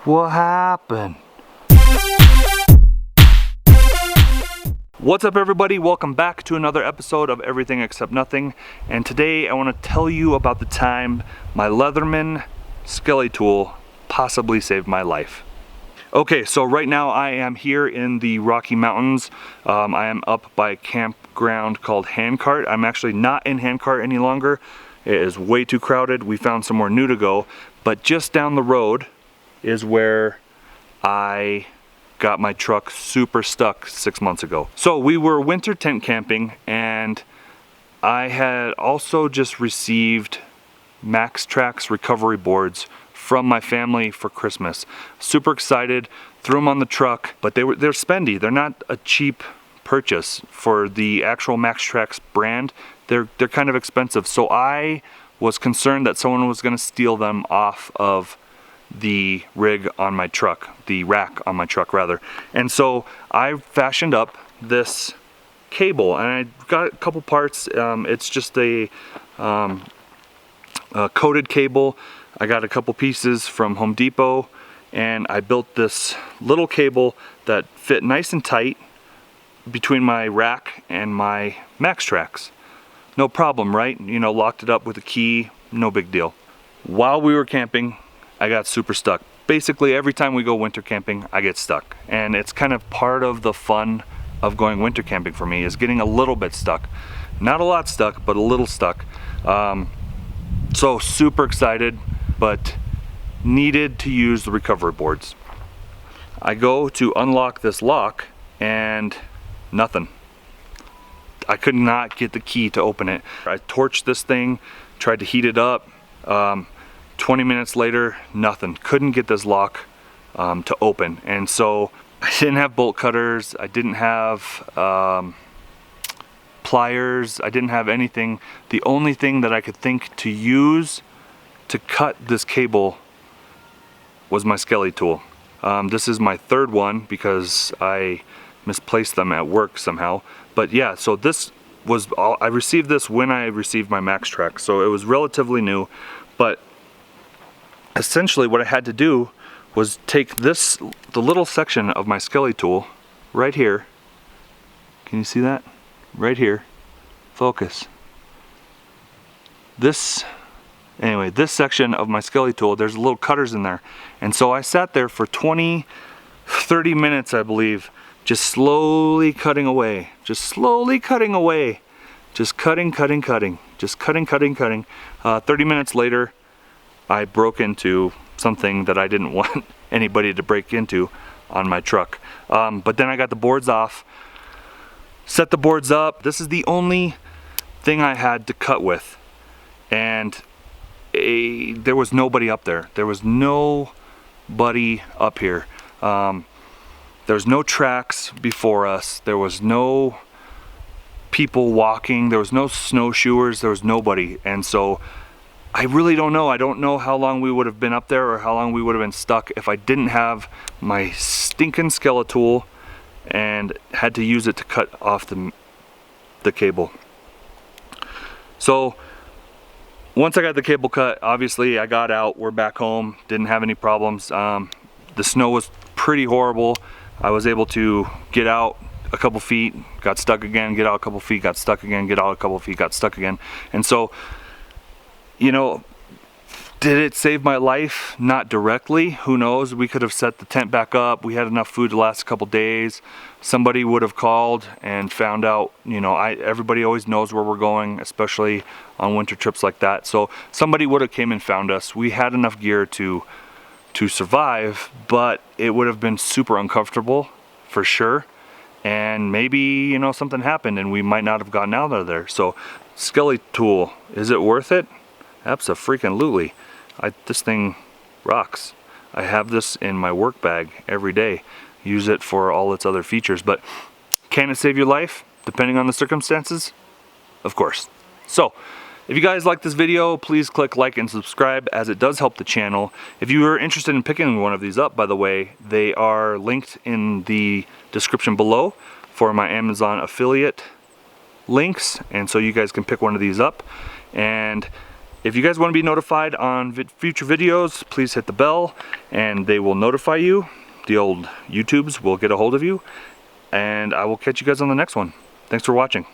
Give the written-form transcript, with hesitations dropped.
What happened? What's up everybody? Welcome back to another episode of Everything Except Nothing. And today I want to tell you about the time my Leatherman Skeletool possibly saved my life. Okay, so right now I am here in the Rocky Mountains. I am up by a campground called Handcart. I'm actually not in Handcart any longer. It is way too crowded. We found somewhere new to go. But just down the road is where I got my truck super stuck 6 months ago. So we were winter tent camping, and I had also just received MaxTrax recovery boards from my family for Christmas. Super excited, threw them on the truck, but they're spendy. They're not a cheap purchase for the actual MaxTrax brand. They're kind of expensive. So I was concerned that someone was gonna steal them off of the rig on my truck, the rack on my truck rather. And so I fashioned up this cable, and I got a couple parts. It's just a coated cable. I got a couple pieces from Home Depot, and I built this little cable that fit nice and tight between my rack and my MaxTrax. No problem, right? You know, locked it up with a key, no big deal. While we were camping, I got super stuck. Basically, every time we go winter camping, I get stuck. And it's kind of part of the fun of going winter camping for me, is getting a little bit stuck. Not a lot stuck, but a little stuck. So super excited, but needed to use the recovery boards. I go to unlock this lock and nothing. I could not get the key to open it. I torched this thing, tried to heat it up. 20 minutes later, nothing. Couldn't get this lock to open. And so I didn't have bolt cutters. I didn't have pliers. I didn't have anything. The only thing that I could think to use to cut this cable was my Skeletool. This is my third one because I misplaced them at work somehow. But yeah, so this was all, I received this when I received my MaxTrax, so it was relatively new. But essentially what I had to do was take this, the little section of my Skeletool right here. Can you see that? Right here. Focus. This section of my Skeletool, there's little cutters in there. And so I sat there for 30 minutes, I believe, just slowly cutting away. Just slowly cutting away. Just cutting. Just cutting. 30 minutes later, I broke into something that I didn't want anybody to break into on my truck. But then I got the boards off, set the boards up. This is the only thing I had to cut with. And there was nobody up there. There was nobody up here. There was no tracks before us. There was no people walking. There was no snowshoers. There was nobody. And so I really don't know. I don't know how long we would have been up there or how long we would have been stuck if I didn't have my stinking Skeletool and had to use it to cut off the cable. So once I got the cable cut, obviously I got out. We're back home. Didn't have any problems. The snow was pretty horrible. I was able to get out a couple feet, got stuck again, get out a couple feet, got stuck again, get out a couple feet, got stuck again. And so, you know, did it save my life? Not directly. Who knows? We could have set the tent back up. We had enough food to last a couple days. Somebody would have called and found out, you know, everybody always knows where we're going, especially on winter trips like that. So somebody would have came and found us. We had enough gear to survive, but it would have been super uncomfortable for sure. And maybe, you know, something happened and we might not have gotten out of there. So Skeletool, is it worth it? Abso-freaking-lutely. This thing rocks. I have this in my work bag every day. Use it for all its other features. But can it save your life? Depending on the circumstances? Of course. So, if you guys like this video, please click like and subscribe, as it does help the channel. If you are interested in picking one of these up, by the way, they are linked in the description below for my Amazon affiliate links, and so you guys can pick one of these up. And If you guys want to be notified on future videos, please hit the bell and they will notify you. The old YouTubes will get a hold of you. And I will catch you guys on the next one. Thanks for watching.